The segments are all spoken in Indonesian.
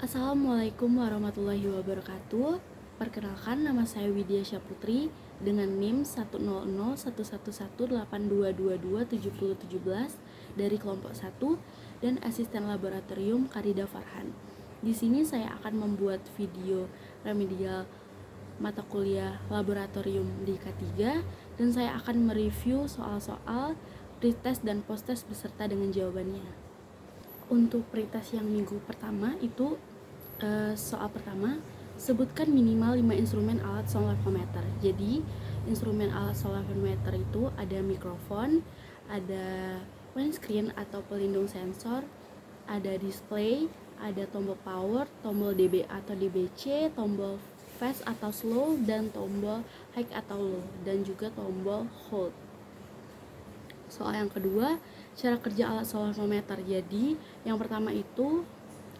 Assalamualaikum warahmatullahi wabarakatuh. Perkenalkan, nama saya Widya Syaputri dengan NIM 100111822227017 dari kelompok 1 dan asisten laboratorium Karida Farhan. Di sini saya akan membuat video remedial mata kuliah laboratorium di K3 dan saya akan mereview soal-soal pretest dan posttest beserta dengan jawabannya. Untuk pretest yang minggu pertama itu soal pertama, sebutkan minimal 5 instrumen alat sonografometer. Jadi instrumen alat sonografometer itu ada mikrofon, ada windscreen atau pelindung sensor, ada display, ada tombol power, tombol dB atau dBc, tombol fast atau slow, dan tombol high atau low, dan juga tombol hold. Soal yang kedua, cara kerja alat sonografometer. Jadi yang pertama itu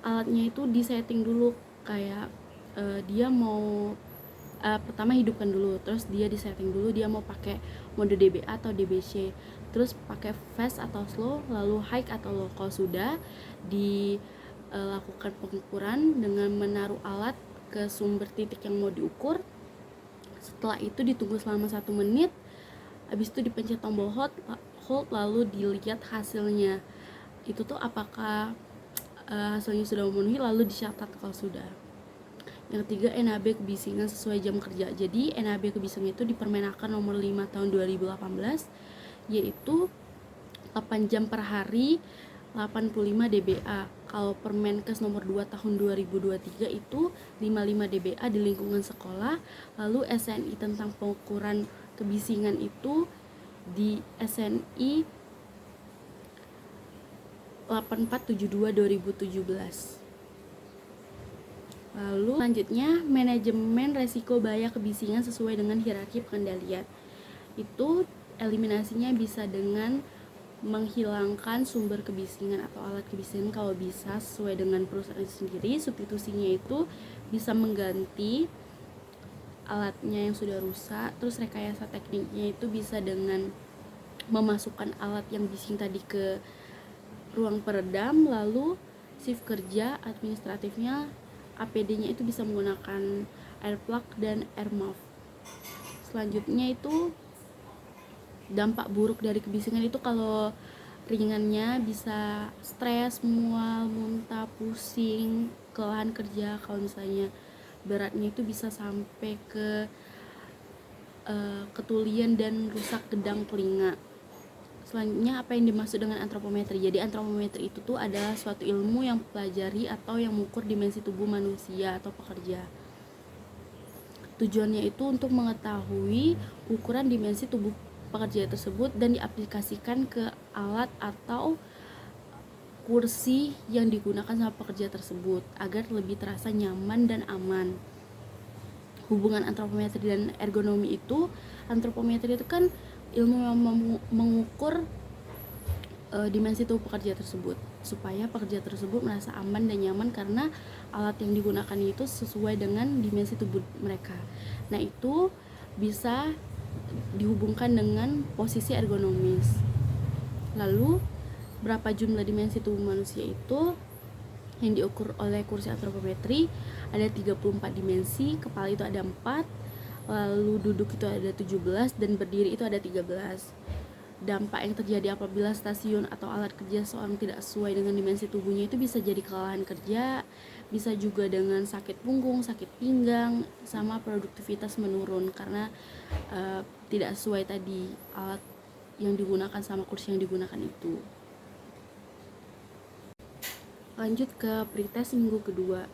alatnya itu disetting dulu, kayak dia mau pertama hidupkan dulu, terus dia disetting dulu dia mau pakai mode dBA atau dBc, terus pakai fast atau slow, lalu high atau low. Kalau sudah dilakukan pengukuran dengan menaruh alat ke sumber titik yang mau diukur. Setelah itu ditunggu selama 1 menit, habis itu dipencet tombol hold lalu dilihat hasilnya itu tuh apakah hasilnya sudah memenuhi, lalu dicatat kalau sudah. Yang ketiga, NAB kebisingan sesuai jam kerja. Jadi NAB kebisingan itu di Permenaker nomor 5 tahun 2018 yaitu 8 jam per hari 85 dBA. Kalau Permenkes nomor 2 tahun 2023 itu 55 dBA di lingkungan sekolah. Lalu SNI tentang pengukuran kebisingan itu di SNI 8472/2017. Lalu selanjutnya, manajemen resiko bahaya kebisingan sesuai dengan hierarki pengendalian. Itu eliminasinya bisa dengan menghilangkan sumber kebisingan atau alat kebisingan kalau bisa sesuai dengan perusahaan itu sendiri. Substitusinya itu bisa mengganti alatnya yang sudah rusak. Terus rekayasa tekniknya itu bisa dengan memasukkan alat yang bising tadi ke ruang peredam. Lalu shift kerja administratifnya, APD-nya itu bisa menggunakan air plug dan air muff. Selanjutnya itu dampak buruk dari kebisingan itu, kalau ringannya bisa stres, mual, muntah, pusing, kelelahan kerja. Kalau misalnya beratnya itu bisa sampai ke ketulian dan rusak gedang telinga. Selanjutnya, apa yang dimaksud dengan antropometri? Jadi antropometri itu tuh adalah suatu ilmu yang mempelajari atau yang mengukur dimensi tubuh manusia atau pekerja. Tujuannya itu untuk mengetahui ukuran dimensi tubuh pekerja tersebut dan diaplikasikan ke alat atau kursi yang digunakan sama pekerja tersebut agar lebih terasa nyaman dan aman. Hubungan antropometri dan ergonomi itu, antropometri itu kan ilmu yang mengukur dimensi tubuh pekerja tersebut supaya pekerja tersebut merasa aman dan nyaman karena alat yang digunakan itu sesuai dengan dimensi tubuh mereka. Nah, itu bisa dihubungkan dengan posisi ergonomis. Lalu berapa jumlah dimensi tubuh manusia itu yang diukur oleh kursi antropometri? Ada 34 dimensi. Kepala itu ada 4, lalu duduk itu ada 17, dan berdiri itu ada 13. Dampak yang terjadi apabila stasiun atau alat kerja seorang tidak sesuai dengan dimensi tubuhnya itu bisa jadi kelelahan kerja, bisa juga dengan sakit punggung, sakit pinggang, sama produktivitas menurun karena tidak sesuai tadi alat yang digunakan sama kursi yang digunakan itu. Lanjut ke pretest minggu kedua.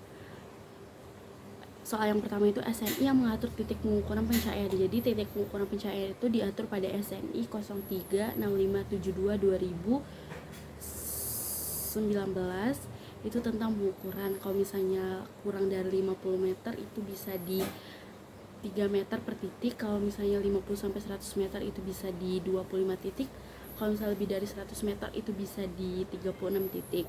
Soal yang pertama itu SNI yang mengatur titik pengukuran pencahayaan. Jadi titik pengukuran pencahayaan itu diatur pada SNI 036572/2019. Itu tentang pengukuran. Kalau misalnya kurang dari 50 meter itu bisa di 3 meter per titik. Kalau misalnya 50-100 meter itu bisa di 25 titik. Kalau misalnya lebih dari 100 meter itu bisa di 36 titik.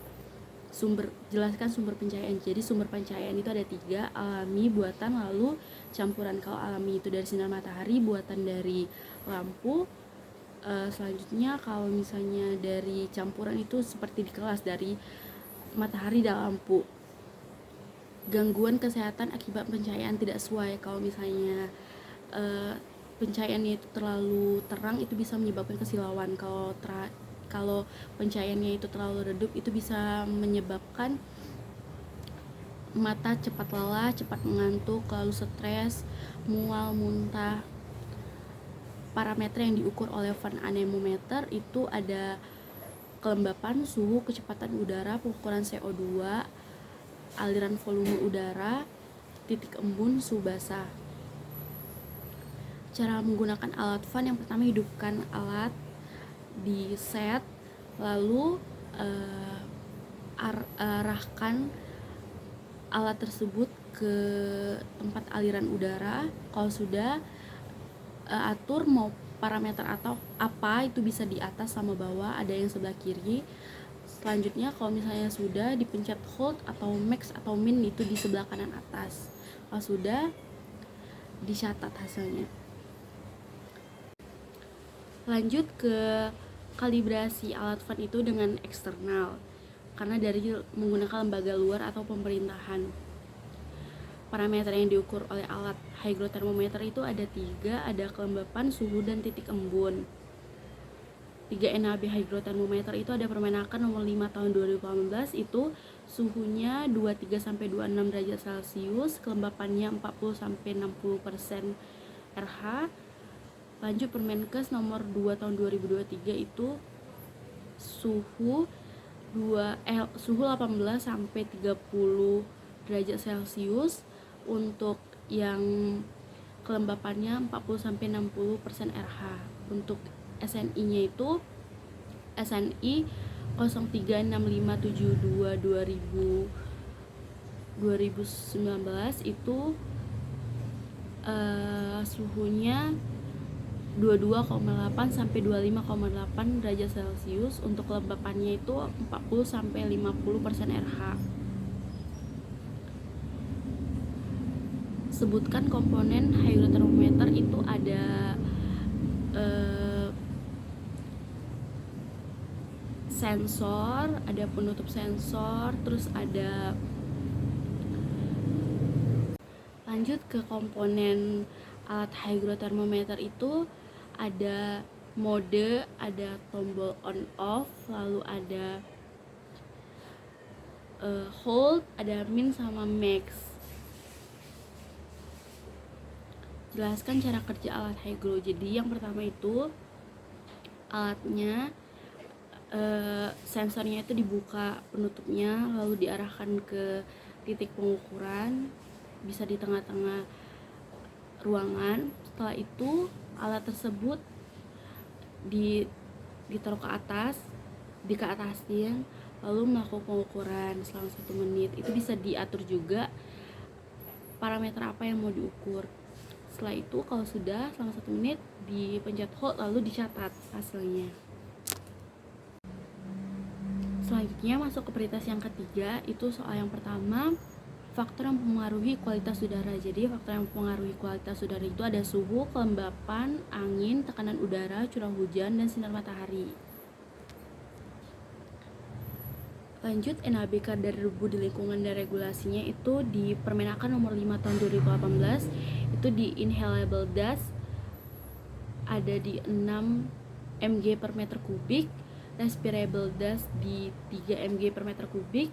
Jelaskan sumber pencahayaan. Jadi sumber pencahayaan itu ada 3, alami, buatan, lalu campuran. Kalau alami itu dari sinar matahari, buatan dari lampu. Selanjutnya kalau misalnya dari campuran itu seperti di kelas, dari matahari dan lampu. gangguan kesehatan akibat pencahayaan tidak sesuai. Kalau misalnya pencahayaannya itu terlalu terang, itu bisa menyebabkan kesilauan. Kalau pencahayaannya itu terlalu redup, itu bisa menyebabkan mata cepat lelah, cepat mengantuk, lalu stres, mual, muntah. Parameter yang diukur oleh Van Anemometer itu ada kelembapan, suhu, kecepatan udara, pengukuran CO2, aliran volume udara, titik embun, suhu basah. Cara menggunakan alat Van, yang pertama hidupkan alat di set, lalu arahkan alat tersebut ke tempat aliran udara. Kalau sudah, atur mau parameter atau apa, itu bisa di atas sama bawah, ada yang sebelah kiri. Selanjutnya kalau misalnya sudah, dipencet hold atau max atau min, itu di sebelah kanan atas. Kalau sudah, dicatat hasilnya. Lanjut ke kalibrasi alat Van itu dengan eksternal, karena dari menggunakan lembaga luar atau pemerintahan. Parameter yang diukur oleh alat hygrothermometer itu ada 3, ada kelembapan, suhu, dan titik embun. 3 NAB hygrothermometer itu ada Permenaker nomor 5 tahun 2018, itu suhunya 23-26 derajat Celcius, kelembapannya 40-60% RH. Lanjut Permenkes nomor 2 tahun 2023 itu suhu 18 sampai 30 derajat Celcius, untuk yang kelembapannya 40 sampai 60% RH. Untuk SNI-nya itu SNI 036572 2019 itu suhunya 22,8 sampai 25,8 derajat Celcius, untuk kelembapannya itu 40 sampai 50% RH. Sebutkan komponen hygrothermometer itu ada sensor, ada penutup sensor, terus ada. Lanjut ke komponen alat hygrothermometer itu ada mode, ada tombol on off, lalu ada hold, ada min sama max. Jelaskan cara kerja alat hygro. Jadi yang pertama itu alatnya, sensornya itu dibuka penutupnya, lalu diarahkan ke titik pengukuran, bisa di tengah-tengah ruangan. Setelah itu alat tersebut ditaruh ke atas, dikeatasin, lalu melakukan pengukuran selama 1 menit. Itu bisa diatur juga parameter apa yang mau diukur. Setelah itu kalau sudah selama 1 menit, dipencet hold lalu dicatat hasilnya. Selanjutnya masuk ke prioritas yang ketiga, itu soal yang pertama, faktor yang mempengaruhi kualitas udara. Jadi faktor yang mempengaruhi kualitas udara itu ada suhu, kelembapan, angin, tekanan udara, curah hujan, dan sinar matahari. Lanjut, NAB kadar debu di lingkungan dan regulasinya itu di Permenaker nomor 5 tahun 2018, itu di inhalable dust ada di 6 mg per meter kubik, respirable dust di 3 mg per meter kubik,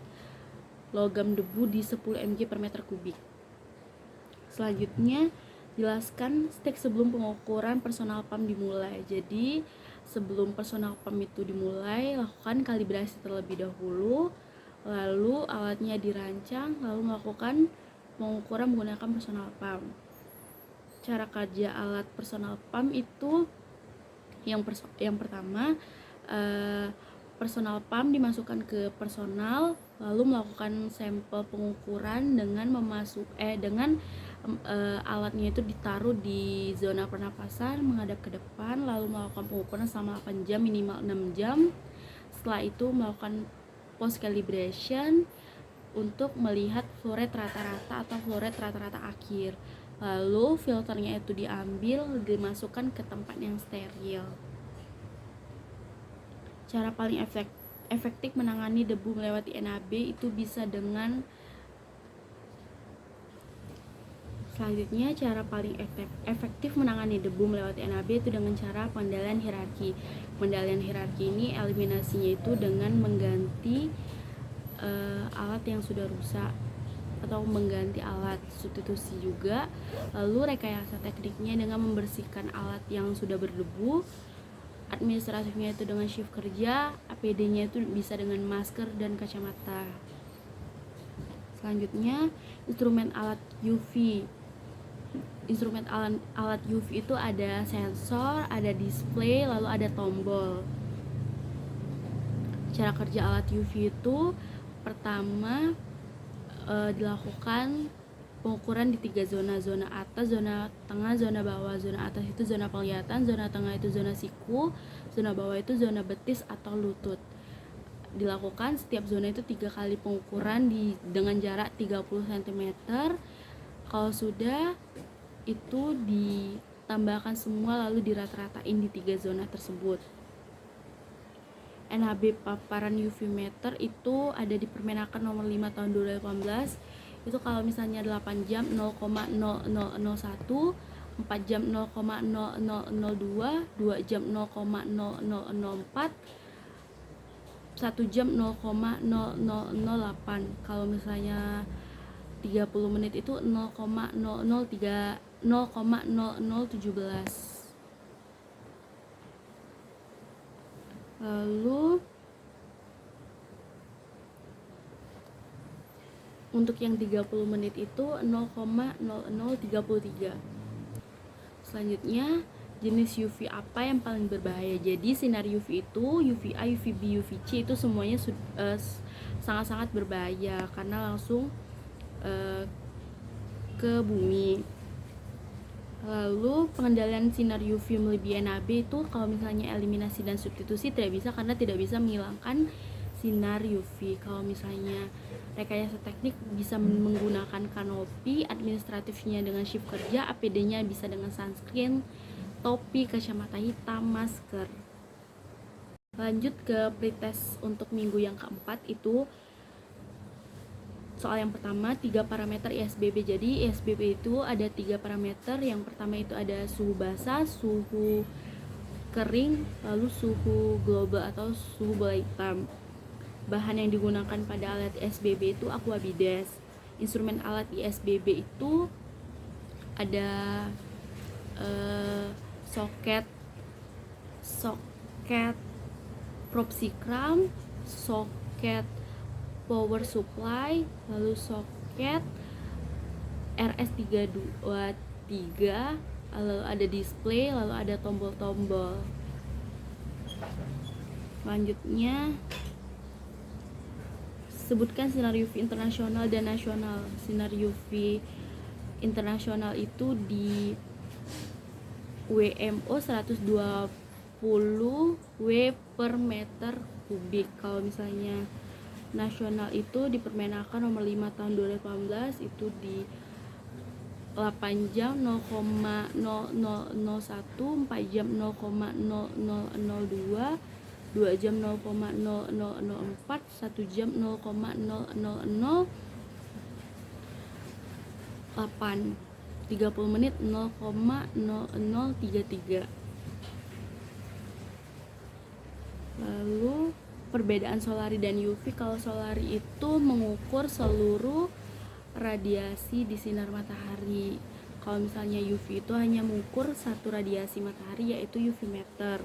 logam debu di 10 mg per meter kubik. Selanjutnya, jelaskan step sebelum pengukuran personal pump dimulai. Jadi sebelum personal pump itu dimulai, lakukan kalibrasi terlebih dahulu, lalu alatnya dirancang, lalu melakukan pengukuran menggunakan personal pump. Cara kerja alat personal pump itu yang pertama, personal pump dimasukkan ke personal, lalu melakukan sampel pengukuran dengan alatnya itu ditaruh di zona pernapasan menghadap ke depan, lalu melakukan pengukuran selama 8 jam minimal 6 jam. Setelah itu melakukan post calibration untuk melihat flow rate rata-rata atau flow rate rata-rata akhir. Lalu filternya itu diambil, dimasukkan ke tempat yang steril. Cara paling efektif menangani debu melewati NAB itu bisa dengan Selanjutnya, cara paling efektif menangani debu melewati NAB itu dengan cara pengendalian hierarki. Pengendalian hierarki ini eliminasinya itu dengan mengganti alat yang sudah rusak atau mengganti alat, substitusi juga. Lalu rekayasa tekniknya dengan membersihkan alat yang sudah berdebu. Administratifnya itu dengan shift kerja, APD-nya itu bisa dengan masker dan kacamata. Selanjutnya, instrumen alat UV. Instrumen alat UV itu ada sensor, ada display, lalu ada tombol. Cara kerja alat UV itu pertama dilakukan pengukuran di 3 zona: zona atas, zona tengah, zona bawah. Zona atas itu zona penglihatan, zona tengah itu zona siku, zona bawah itu zona betis atau lutut. Dilakukan setiap zona itu 3 kali pengukuran dengan jarak 30 cm. Kalau sudah, itu ditambahkan semua lalu dirata-ratain di 3 zona tersebut. NHB paparan UV meter itu ada di Permenaker nomor 5 tahun 2018. Itu kalau misalnya 8 jam 0,0001, 4 jam 0,0002, 2 jam 0,0004, 1 jam 0,0008. Kalau misalnya 30 menit itu 0,0017. Lalu untuk yang 30 menit itu 0,0033. Selanjutnya, jenis UV apa yang paling berbahaya? Jadi sinar UV itu UVA, UVB, UVC itu semuanya sangat-sangat berbahaya karena langsung ke bumi. Lalu pengendalian sinar UV melebihi NAB itu kalau misalnya eliminasi dan substitusi tidak bisa karena tidak bisa menghilangkan sinar UV. Kalau misalnya rekayasa teknik bisa menggunakan kanopi, administratifnya dengan shift kerja, APD-nya bisa dengan sunscreen, topi, kacamata hitam, masker. Lanjut ke pretest untuk minggu yang keempat, itu soal yang pertama 3 parameter ISBB. Jadi ISBB itu ada 3 parameter. Yang pertama itu ada suhu basah, suhu kering, lalu suhu global atau suhu bola hitam. Bahan yang digunakan pada alat ISBB itu aquabides. Instrumen alat ISBB itu ada soket propsikram, soket power supply, lalu soket RS323, lalu ada display, lalu ada tombol-tombol. Selanjutnya, sebutkan sinar UV internasional dan nasional. Sinar UV internasional itu di WMO 120 W per meter kubik. Kalau misalnya nasional itu di Permenaker nomor 5 tahun 2018 itu di 8 jam 0,0001, 4 jam 0,0002, 2 jam 0,0004, 1 jam 0,0008, 30 menit 0,0033. Lalu perbedaan solari dan UV. Kalau solari itu mengukur seluruh radiasi di sinar matahari. Kalau misalnya UV itu hanya mengukur satu radiasi matahari, yaitu UV meter.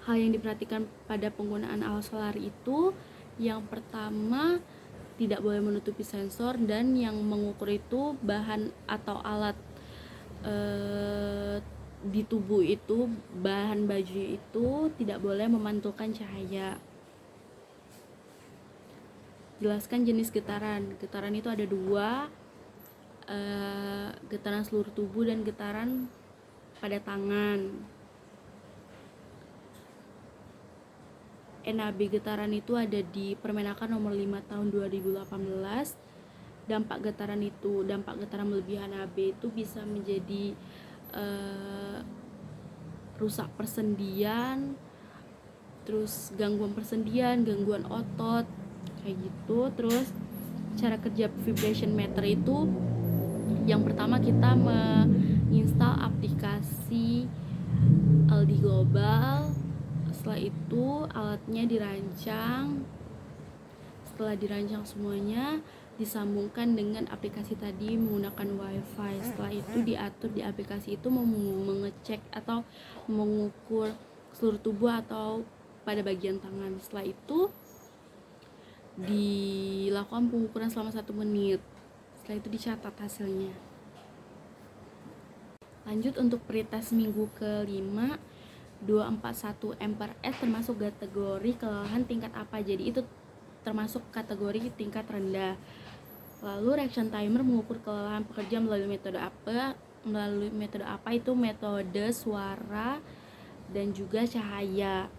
Hal yang diperhatikan pada penggunaan alat solari itu, yang pertama tidak boleh menutupi sensor, dan yang mengukur itu bahan atau alat di tubuh itu, bahan baju itu tidak boleh memantulkan cahaya. Jelaskan jenis getaran. Getaran itu ada 2, getaran seluruh tubuh dan getaran pada tangan. NAB getaran itu ada di Permenaker nomor 5 tahun 2018. Dampak getaran melebihi NAB itu bisa menjadi rusak persendian, terus gangguan persendian, gangguan otot, kayak gitu. Terus cara kerja vibration meter itu Yang pertama kita menginstal aplikasi Aldi Global. Setelah itu alatnya dirancang. Setelah dirancang semuanya, disambungkan dengan aplikasi tadi menggunakan WiFi. Setelah itu diatur di aplikasi itu mengecek atau mengukur seluruh tubuh atau pada bagian tangan. Setelah itu dilakukan pengukuran selama 1 menit. Setelah itu dicatat hasilnya. Lanjut untuk pretest minggu ke-5, 241 m/s termasuk kategori kelelahan tingkat apa? Jadi itu termasuk kategori tingkat rendah. Lalu reaction timer mengukur kelelahan pekerja melalui metode apa? Melalui metode apa? Itu metode suara dan juga cahaya.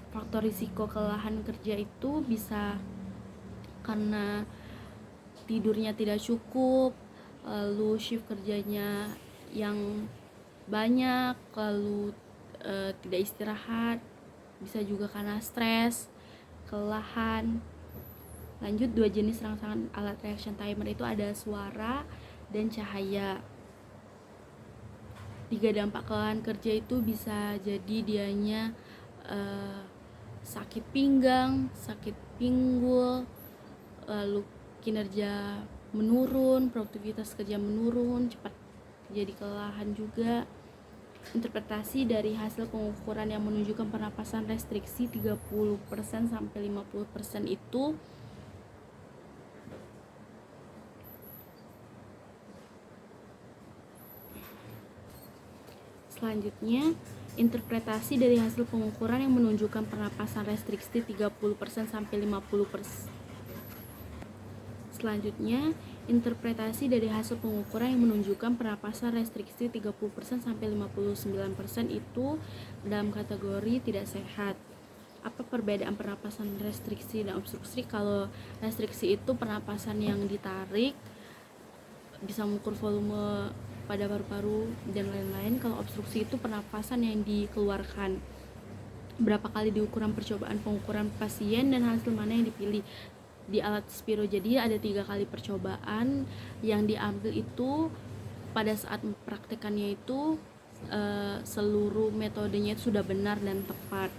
Faktor risiko kelelahan kerja itu bisa karena tidurnya tidak cukup, lalu shift kerjanya yang banyak, lalu tidak istirahat, bisa juga karena stres, kelelahan. Lanjut, 2 jenis rangsangan alat reaction timer itu ada suara dan cahaya. 3 dampak kelelahan kerja itu bisa jadi dianya sakit pinggang, sakit pinggul, lalu kinerja menurun, produktivitas kerja menurun, cepat jadi kelelahan juga. Interpretasi dari hasil pengukuran yang menunjukkan pernapasan restriksi 30% sampai 50% itu selanjutnya, interpretasi dari hasil pengukuran yang menunjukkan pernapasan restriksi 30% sampai 50%. Selanjutnya, interpretasi dari hasil pengukuran yang menunjukkan pernapasan restriksi 30% sampai 59% itu dalam kategori tidak sehat. Apa perbedaan pernapasan restriksi dan obstruksi? Kalau restriksi itu pernapasan yang ditarik, bisa mengukur volume pada paru-paru dan lain-lain. Kalau obstruksi itu pernapasan yang dikeluarkan. Berapa kali diukuran percobaan pengukuran pasien dan hasil mana yang dipilih di alat Spiro. Jadi ada 3 kali percobaan yang diambil itu pada saat mempraktekannya itu seluruh metodenya itu sudah benar dan tepat.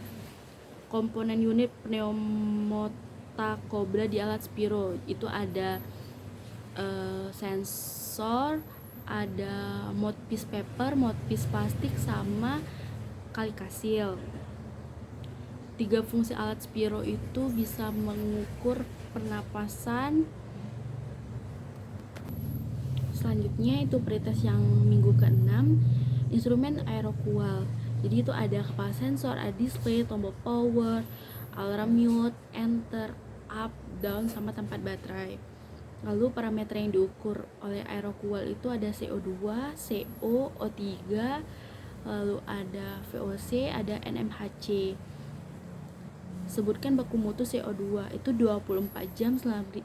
Komponen unit pneumotakobra di alat Spiro itu ada sensor, ada mouthpiece paper, mouthpiece plastik, sama kali kasil. 3 fungsi alat Spiro itu bisa mengukur pernapasan. Selanjutnya itu pretest yang minggu ke-6, instrumen aerokual. Jadi itu ada kepala sensor, ada display, tombol power, alarm mute, enter, up, down, sama tempat baterai. Lalu parameter yang diukur oleh aerokual itu ada CO2, CO, O3, lalu ada VOC, ada NMHC. Sebutkan baku mutu CO2 itu 24 jam 9.000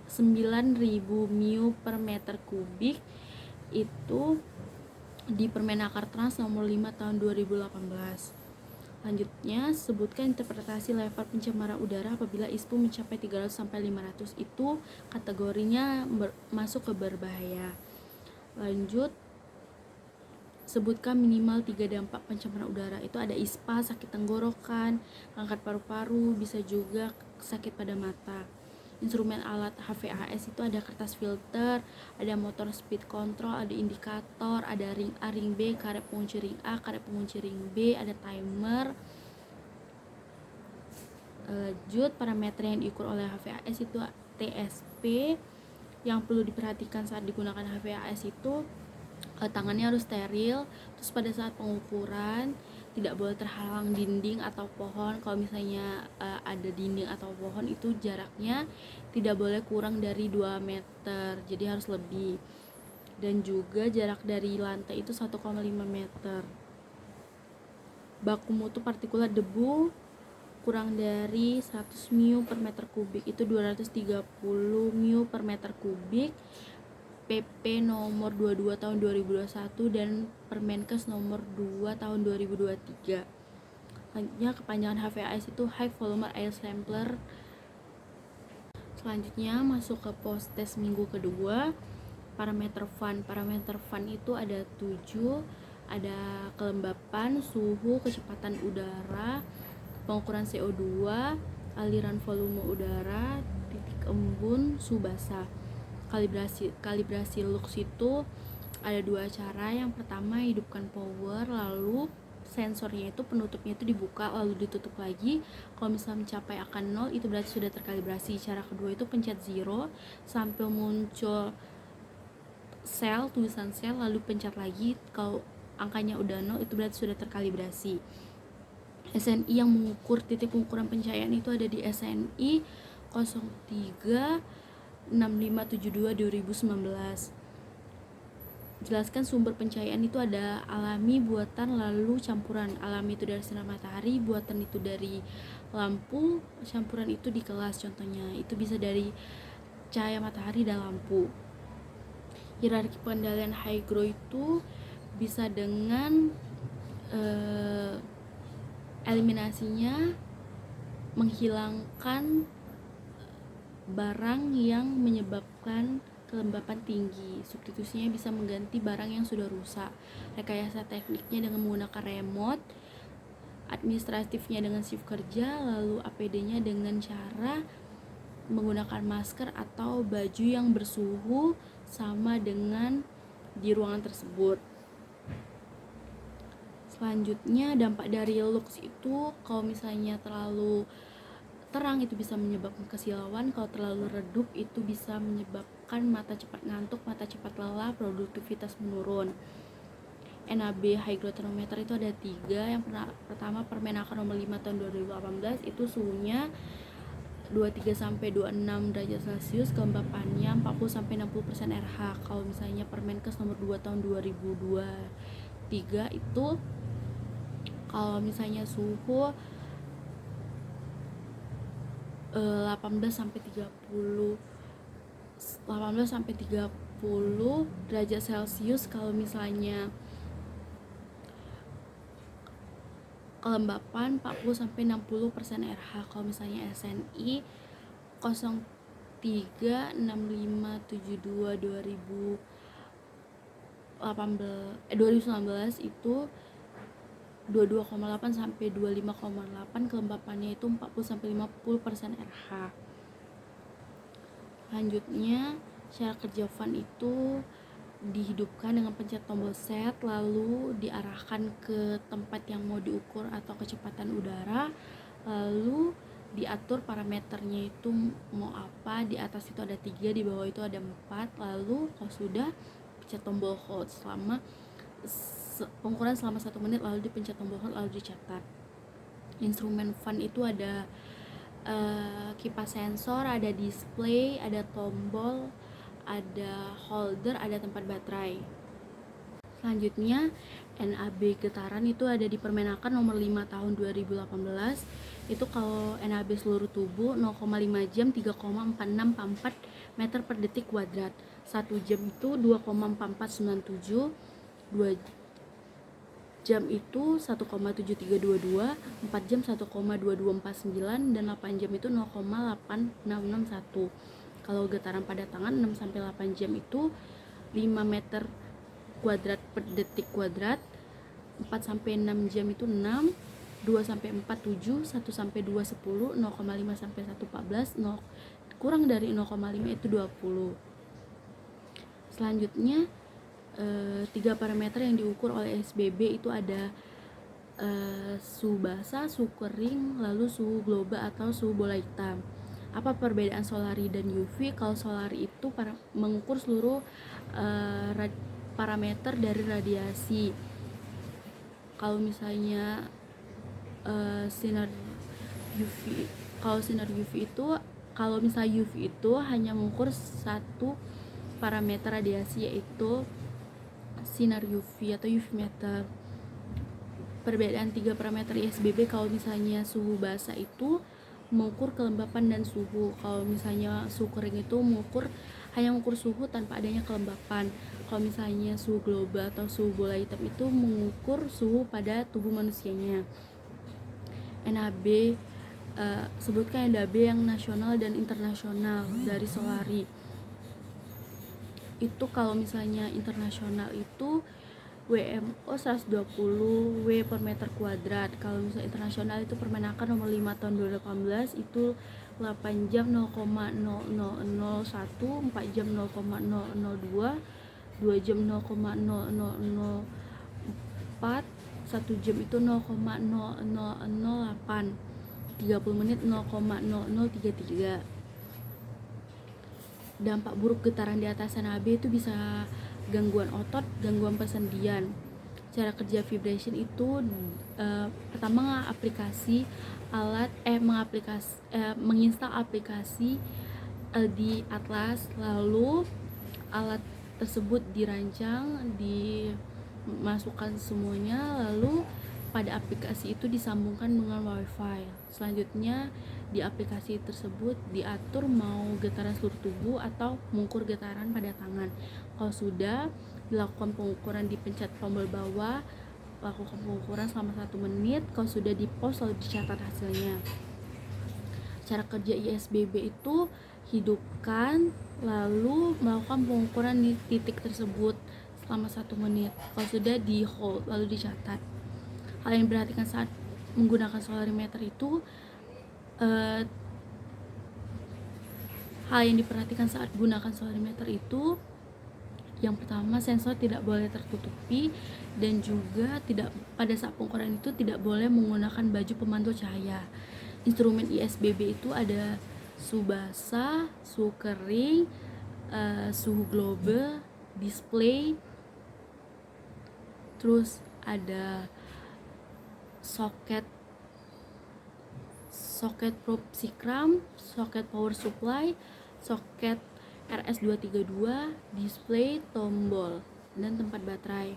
mU per meter kubik itu di Permenaker Trans nomor 5 tahun 2018. Lanjutnya, sebutkan interpretasi level pencemaran udara apabila ISPU mencapai 300 sampai 500 itu kategorinya masuk ke berbahaya. Lanjut, sebutkan minimal 3 dampak pencemaran udara. Itu ada ISPA, sakit tenggorokan, kanker paru-paru, bisa juga sakit pada mata. Instrumen alat HVAS itu ada kertas filter, ada motor speed control, ada indikator, ada ring A, ring B, karet pengunci ring A, karet pengunci ring B, ada timer. Lanjut, parameter yang diukur oleh HVAS itu TSP. Yang perlu diperhatikan saat digunakan HVAS itu tangannya harus steril. Terus pada saat pengukuran tidak boleh terhalang dinding atau pohon. Kalau misalnya ada dinding atau pohon itu jaraknya tidak boleh kurang dari 2 meter, jadi harus lebih. Dan juga jarak dari lantai itu 1,5 meter. Baku mutu partikulat debu kurang dari 100 mU per meter kubik itu 230 mU per meter kubik. PP nomor 22 tahun 2021 dan Permenkes nomor 2 tahun 2023. Selanjutnya, kepanjangan HVAS itu High Volume Air Sampler. Selanjutnya masuk ke post test minggu kedua. Parameter FUN itu ada 7, ada kelembapan, suhu, kecepatan udara, pengukuran CO2, aliran volume udara, titik embun, suhu basah. Kalibrasi lux itu ada 2 cara. Yang pertama, hidupkan power, lalu sensornya itu, penutupnya itu dibuka lalu ditutup lagi. Kalau misalnya mencapai angka 0 itu berarti sudah terkalibrasi. Cara kedua itu pencet 0 sampai muncul tulisan sel, lalu pencet lagi. Kalau angkanya udah 0 itu berarti sudah terkalibrasi. SNI yang mengukur titik pengukuran pencahayaan itu ada di SNI 036572 2019. Jelaskan sumber pencahayaan itu ada alami, buatan, lalu campuran. Alami itu dari sinar matahari, buatan itu dari lampu, campuran itu di kelas. Contohnya itu bisa dari cahaya matahari dan lampu. Hierarki pengendalian hydro itu bisa dengan eliminasinya, menghilangkan barang yang menyebabkan kelembapan tinggi. Substitusinya bisa mengganti barang yang sudah rusak. Rekayasa tekniknya dengan menggunakan remote, administratifnya dengan shift kerja, lalu APD-nya dengan cara menggunakan masker atau baju yang bersuhu sama dengan di ruangan tersebut. Selanjutnya, dampak dari lux itu kalau misalnya terlalu terang itu bisa menyebabkan kesilauan, kalau terlalu redup itu bisa menyebabkan mata cepat ngantuk, mata cepat lelah, produktivitas menurun. NAB hygrothermometer itu ada 3. Yang pertama, Permenaker nomor 5 tahun 2018 itu suhunya 23 sampai 26 derajat Celcius, kelembapannya 40 sampai 60% RH. Kalau misalnya Permenkes nomor 2 tahun 2023 itu kalau misalnya suhu 18 sampai 30 derajat Celcius. Kalau misalnya kelembapan 40 sampai 60% RH. Kalau misalnya SNI 036572 2019 itu 22,8 sampai 25,8, kelembapannya itu 40 sampai 50% RH. Selanjutnya, cara kerja fan itu dihidupkan dengan pencet tombol set, lalu diarahkan ke tempat yang mau diukur atau kecepatan udara, lalu diatur parameternya itu mau apa. Di atas itu ada 3, di bawah itu ada 4. Lalu kalau sudah, pencet tombol hold selama pengukuran selama 1 menit, lalu dipencet tombol hold, lalu dicatat. Instrumen fan itu ada kipas sensor, ada display, ada tombol, ada holder, ada tempat baterai. Selanjutnya, NAB getaran itu ada di Permenaker nomor 5 tahun 2018. Itu kalau NAB seluruh tubuh 0,5 jam 3,4644 meter per detik kuadrat. 1 jam itu 2,4497, 2 jam itu 1,7322, 4 jam 1,2249, dan 8 jam itu 0,8661. Kalau getaran pada tangan 6 sampai 8 jam itu 5 meter kuadrat per detik kuadrat, 4 sampai 6 jam itu 6, 2 sampai 4 7, 1 sampai 2 10, 0,5 sampai 1 14, 0 kurang dari 0,5 itu 20. Selanjutnya 3 parameter yang diukur oleh SBB itu ada suhu basah, suhu kering, lalu suhu globa atau suhu bola hitam. Apa perbedaan solari dan UV? Kalau solari itu mengukur seluruh parameter dari radiasi. Kalau misalnya sinar UV, kalau misalnya UV itu hanya mengukur satu parameter radiasi, yaitu sinar UV atau UV meter. Perbedaan 3 parameter ISBB, kalau misalnya suhu basah itu mengukur kelembapan dan suhu. Kalau misalnya suhu kering itu hanya mengukur suhu tanpa adanya kelembapan. Kalau misalnya suhu global atau suhu bola hitam itu mengukur suhu pada tubuh manusianya. NAB, sebutkan NAB yang nasional dan internasional dari solari. itu kalau misalnya internasional itu WMO 120 W per meter kuadrat. Kalau misalnya internasional itu Permenaker nomor 5 tahun 2018 itu 8 jam 0,0001, 4 jam 0,002, 2 jam 0,0004, 1 jam itu 0,0008, 30 menit 0,0033. Dampak buruk getaran di atas AB itu bisa gangguan otot, gangguan persendian. Cara kerja vibration itu pertama menginstal aplikasi di Atlas, lalu alat tersebut dirancang, dimasukkan semuanya, lalu pada aplikasi itu disambungkan dengan wifi. Selanjutnya di aplikasi tersebut diatur mau getaran seluruh tubuh atau mengukur getaran pada tangan. Kalau sudah dilakukan pengukuran, dipencet tombol bawah, lakukan pengukuran selama 1 menit. Kalau sudah di post lalu dicatat hasilnya. Cara kerja ISBB itu hidupkan lalu melakukan pengukuran di titik tersebut selama 1 menit. Kalau sudah di hold lalu dicatat. Hal yang diperhatikan saat menggunakan solarimeter itu yang pertama, sensor tidak boleh tertutupi, dan juga pada saat pengukuran itu tidak boleh menggunakan baju pemantul cahaya. Instrumen ISBB itu ada suhu basah, suhu kering, suhu global, display, terus ada soket probe sikram, soket power supply, soket RS232, display, tombol, dan tempat baterai.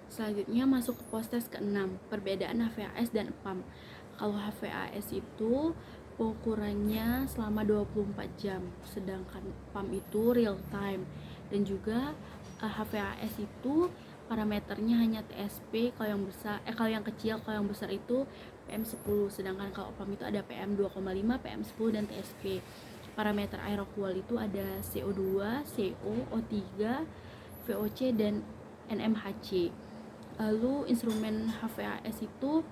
Selanjutnya masuk ke post-test ke-6, perbedaan HVAS dan PAM. Kalau HVAS itu pengukurannya selama 24 jam, sedangkan PAM itu real time. Dan juga HVAS itu parameternya hanya TSP, kalau yang kecil, kalau yang besar itu PM10, sedangkan kalau PAM itu ada PM2,5, PM10 dan TSP. Parameter aerocool itu ada CO2, CO, O3, VOC dan NMHC. Lalu instrumen HVAS itu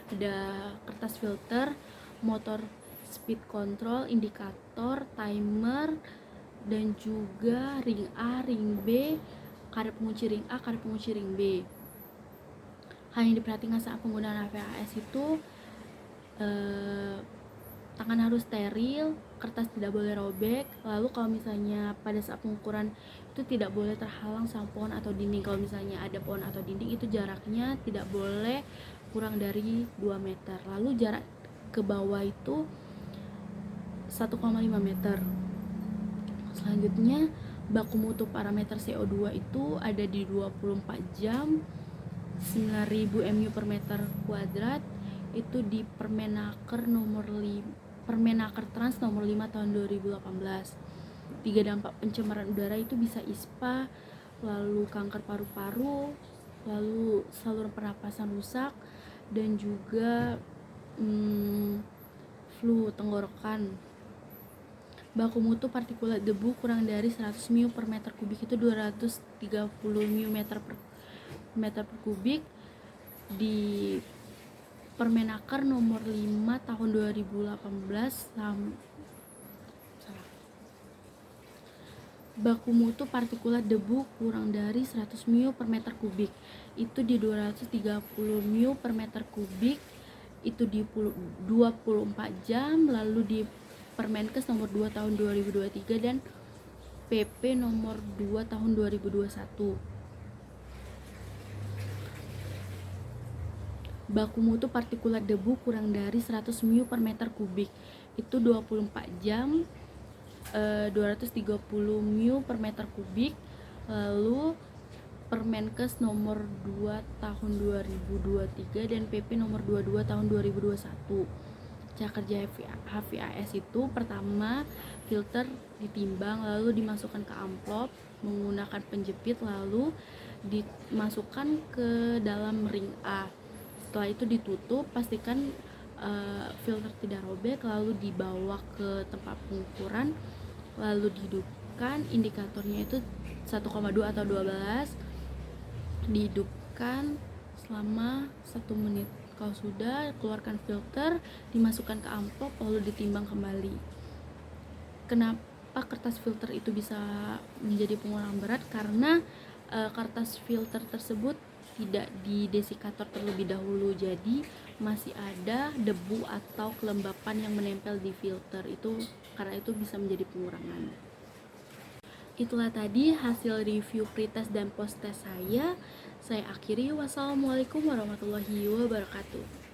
ada kertas filter, motor speed control, indikator, timer, dan juga ring A, ring B, karet pengunci ring A, karet pengunci ring B. Hal yang diperhatikan saat penggunaan HVAS itu tangan harus steril, kertas tidak boleh robek. Lalu kalau misalnya pada saat pengukuran itu tidak boleh terhalang sama pohon atau dinding. Kalau misalnya ada pohon atau dinding itu jaraknya tidak boleh kurang dari 2 meter. Lalu jarak ke bawah itu 1,5 meter. Selanjutnya baku mutu parameter CO2 itu ada di 24 jam 9.000 mU per meter kuadrat. Itu di Permenaker Trans nomor 5 tahun 2018. 3 dampak pencemaran udara itu bisa ISPA, lalu kanker paru-paru, lalu saluran pernapasan rusak, dan juga flu tenggorokan. Baku mutu partikulat debu kurang dari 100 mU per meter kubik itu 230 mU meter per kubik di Permenaker nomor 5 tahun 2018. Baku mutu partikulat debu kurang dari 100 mU per meter kubik itu di 230 mU per meter kubik itu di 24 jam. Lalu di Permenkes nomor 2 tahun 2023 dan PP nomor 2 tahun 2021. Baku mutu partikulat debu kurang dari 100 mU per meter kubik itu 24 jam 230 mU per meter kubik. Lalu Permenkes nomor 2 tahun 2023 dan PP nomor 22 tahun 2021. Cara kerja HVAS itu pertama filter ditimbang lalu dimasukkan ke amplop menggunakan penjepit, lalu dimasukkan ke dalam ring A. Setelah itu ditutup, pastikan filter tidak robek, lalu dibawa ke tempat pengukuran, lalu dihidupkan, indikatornya itu 1,2 atau 12, dihidupkan selama 1 menit. Kalau sudah, keluarkan filter, dimasukkan ke amplop, lalu ditimbang kembali. Kenapa kertas filter itu bisa menjadi pengurang berat? Karena kertas filter tersebut tidak didesikator terlebih dahulu, jadi masih ada debu atau kelembapan yang menempel di filter itu, karena itu bisa menjadi pengurangan. Itulah tadi hasil review pretest dan post test saya. Saya akhiri, wassalamualaikum warahmatullahi wabarakatuh.